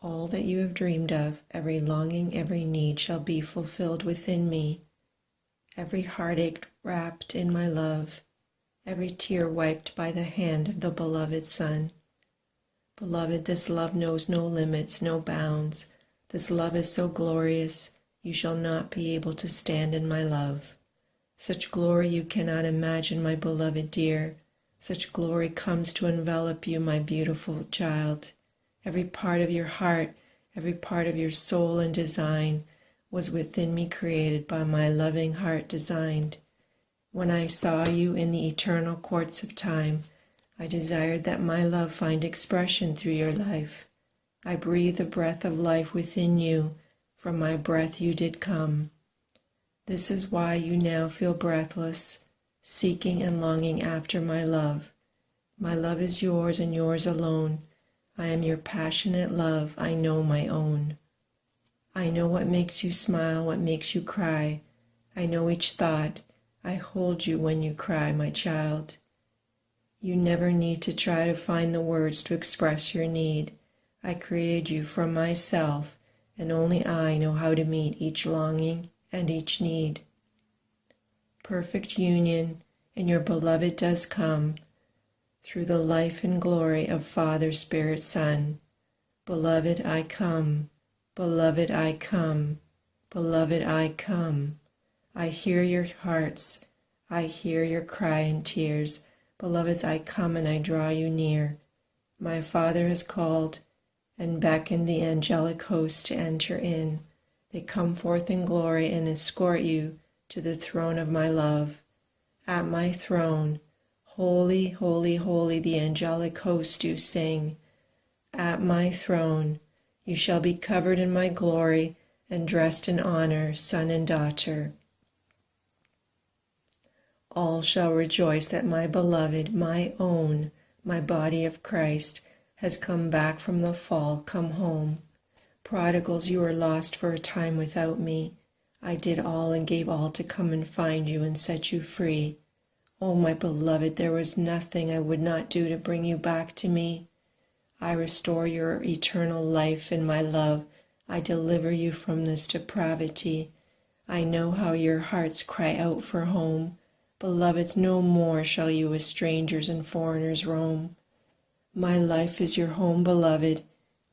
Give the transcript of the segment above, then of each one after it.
All that you have dreamed of, every longing, every need shall be fulfilled within me. Every heartache wrapped in my love, every tear wiped by the hand of the beloved Son. Beloved, this love knows no limits, no bounds. This love is so glorious, you shall not be able to stand in my love. Such glory you cannot imagine, my beloved dear. Such glory comes to envelop you, my beautiful child. Every part of your heart, every part of your soul and design was within me created by my loving heart designed. When I saw you in the eternal courts of time, I desired that my love find expression through your life. I breathe the breath of life within you. From my breath you did come. This is why you now feel breathless, seeking and longing after my love. My love is yours and yours alone. I am your passionate love, I know my own. I know what makes you smile, what makes you cry. I know each thought. I hold you when you cry, my child. You never need to try to find the words to express your need. I created you from myself, and only I know how to meet each longing and each need. Perfect union in your beloved does come through the life and glory of Father, Spirit, Son. Beloved, I come. Beloved, I come. Beloved, I come. I hear your hearts. I hear your cry and tears. Beloveds, I come and I draw you near. My Father has called and beckoned the angelic host to enter in. They come forth in glory and escort you to the throne of my love. At my throne, holy, holy, holy, the angelic host do sing. At my throne, you shall be covered in my glory and dressed in honor, son and daughter. All shall rejoice that my beloved, my own, my body of Christ, has come back from the fall, come home. Prodigals, you were lost for a time without me. I did all and gave all to come and find you and set you free. Oh, my beloved, there was nothing I would not do to bring you back to me. I restore your eternal life in my love. I deliver you from this depravity. I know how your hearts cry out for home. Beloveds, no more shall you as strangers and foreigners roam. My life is your home, beloved.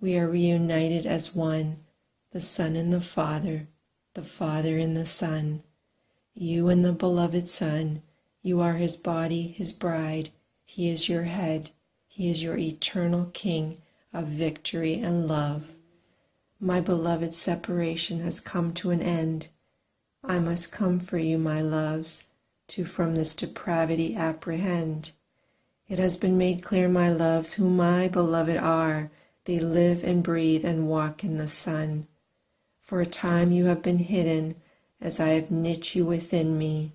We are reunited as one, the Son and the Father and the Son. You and the beloved Son, you are his body, his bride. He is your head. He is your eternal King of victory and love. My beloved, separation has come to an end. I must come for you, my loves, to from this depravity apprehend. It has been made clear, my loves, who my beloved are. They live and breathe and walk in the sun. For a time you have been hidden, as I have knit you within me.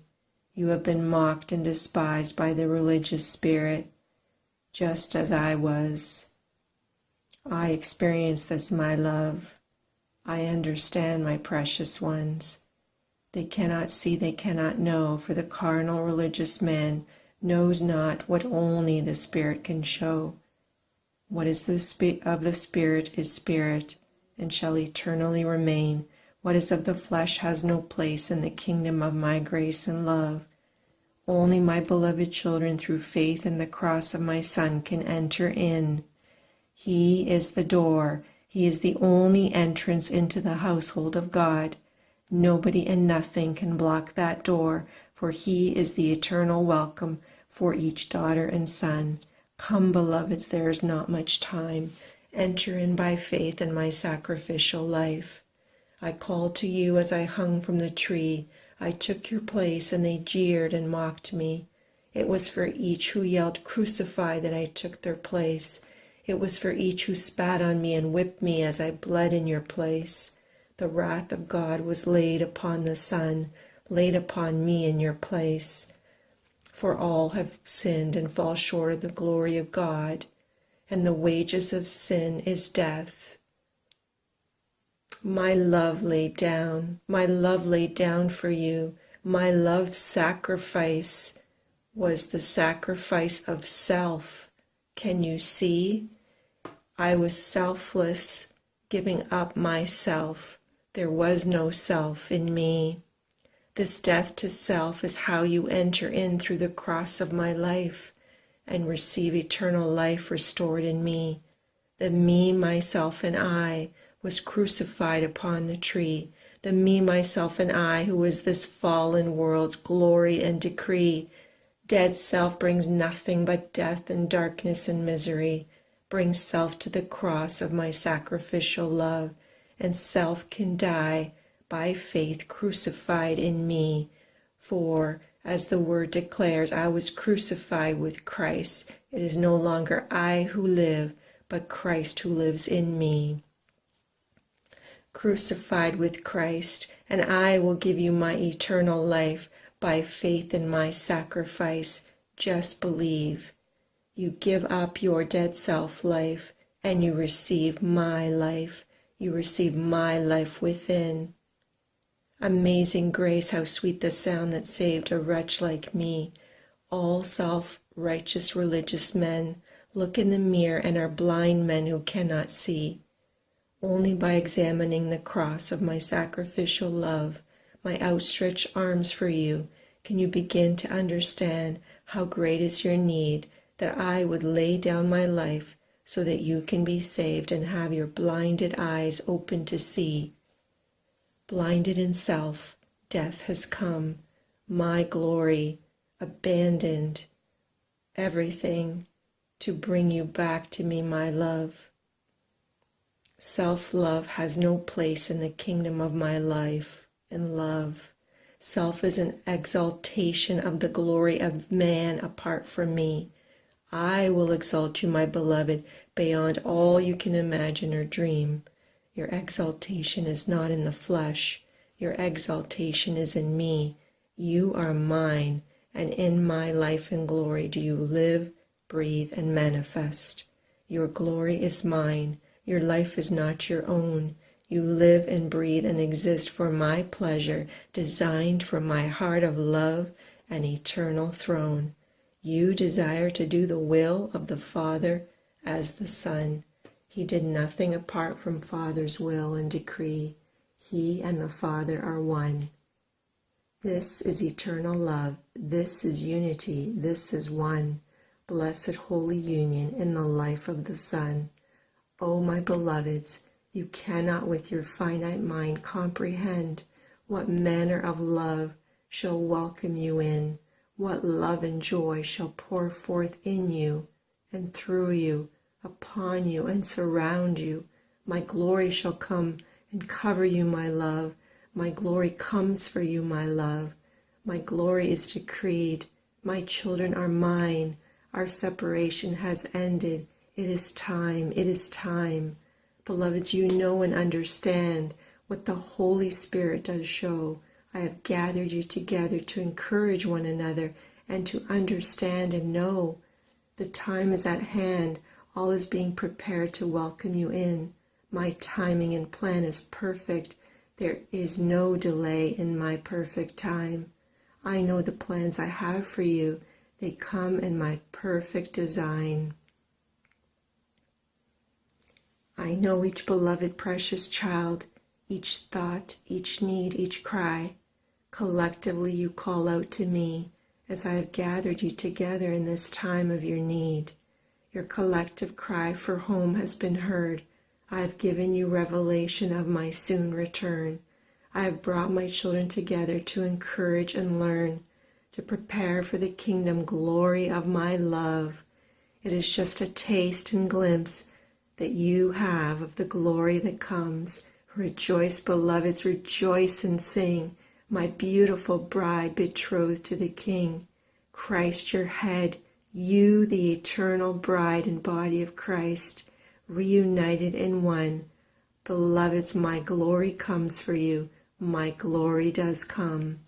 You have been mocked and despised by the religious spirit, just as I was. I experience this, my love. I understand, my precious ones. They cannot see, they cannot know, for the carnal religious man knows not what only the Spirit can show. What is of the Spirit is spirit, and shall eternally remain. What is of the flesh has no place in the kingdom of my grace and love. Only my beloved children, through faith in the cross of my Son, can enter in. He is the door. He is the only entrance into the household of God. Nobody and nothing can block that door, for he is the eternal welcome for each daughter and son. Come, beloveds, there is not much time. Enter in by faith in my sacrificial life. I called to you as I hung from the tree. I took your place, and they jeered and mocked me. It was for each who yelled, "Crucify," that I took their place. It was for each who spat on me and whipped me as I bled in your place. The wrath of God was laid upon the Son, laid upon me in your place. For all have sinned and fall short of the glory of God, and the wages of sin is death. My love laid down for you. My love sacrifice was the sacrifice of self. Can you see? I was selfless, giving up myself. There was no self in me. This death to self is how you enter in through the cross of my life and receive eternal life restored in me. The me, myself, and I was crucified upon the tree. The me, myself, and I, who is this fallen world's glory and decree. Dead self brings nothing but death and darkness and misery. Bring self to the cross of my sacrificial love, and self can die by faith crucified in me. For, as the word declares, I was crucified with Christ. It is no longer I who live, but Christ who lives in me. Crucified with Christ, and I will give you my eternal life by faith in my sacrifice. Just believe. You give up your dead self-life, and you receive my life. You receive my life within. Amazing grace, how sweet the sound that saved a wretch like me. All self-righteous religious men look in the mirror and are blind men who cannot see. Only by examining the cross of my sacrificial love, my outstretched arms for you, can you begin to understand how great is your need that I would lay down my life so that you can be saved and have your blinded eyes open to see. Blinded in self, death has come. My glory abandoned everything to bring you back to me, my love. Self-love has no place in the kingdom of my life and love. Self is an exaltation of the glory of man apart from me. I will exalt you, my beloved, beyond all you can imagine or dream. Your exaltation is not in the flesh. Your exaltation is in me. You are mine, and in my life and glory do you live, breathe, and manifest. Your glory is mine. Your life is not your own. You live and breathe and exist for my pleasure, designed for my heart of love and eternal throne. You desire to do the will of the Father as the Son. He did nothing apart from Father's will and decree. He and the Father are one. This is eternal love. This is unity. This is one. Blessed holy union in the life of the Son. O my beloveds, you cannot with your finite mind comprehend what manner of love shall welcome you in, what love and joy shall pour forth in you and through you, upon you and surround you. My glory shall come and cover you, my love. My glory comes for you, my love. My glory is decreed. My children are mine. Our separation has ended. It is time. It is time. Beloveds, you know and understand what the Holy Spirit does show. I have gathered you together to encourage one another and to understand and know. The time is at hand. All is being prepared to welcome you in. My timing and plan is perfect. There is no delay in my perfect time. I know the plans I have for you. They come in my perfect design. I know each beloved precious child, each thought, each need, each cry. Collectively you call out to me as I have gathered you together in this time of your need. Your collective cry for home has been heard. I have given you revelation of my soon return. I have brought my children together to encourage and learn, to prepare for the kingdom glory of my love. It is just a taste and glimpse that you have of the glory that comes. Rejoice, beloveds, rejoice and sing, my beautiful bride betrothed to the King. Christ your head, you the eternal bride and body of Christ, reunited in one. Beloveds, my glory comes for you. My glory does come.